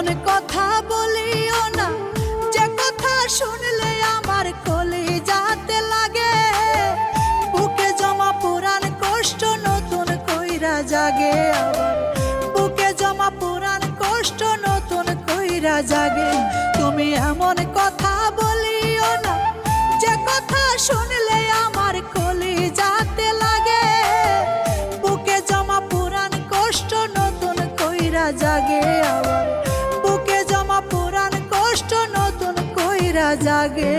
এমন কথা বলিও না যে কথা শুনলে আমার কলিজাতে লাগে। বুকে জমা পুরান কষ্ট নতুন কইরা জাগে, আবার বুকে জমা পুরান কষ্ট নতুন কইরা জাগে। তুমি এমন কথা বলিও না যে কথা শুনলে আমার কলিজাতে লাগে। বুকে জমা পুরান কষ্ট নতুন কইরা জাগে, আবার বুকে জমা পুরান কষ্ট নতুন কইরা জাগে।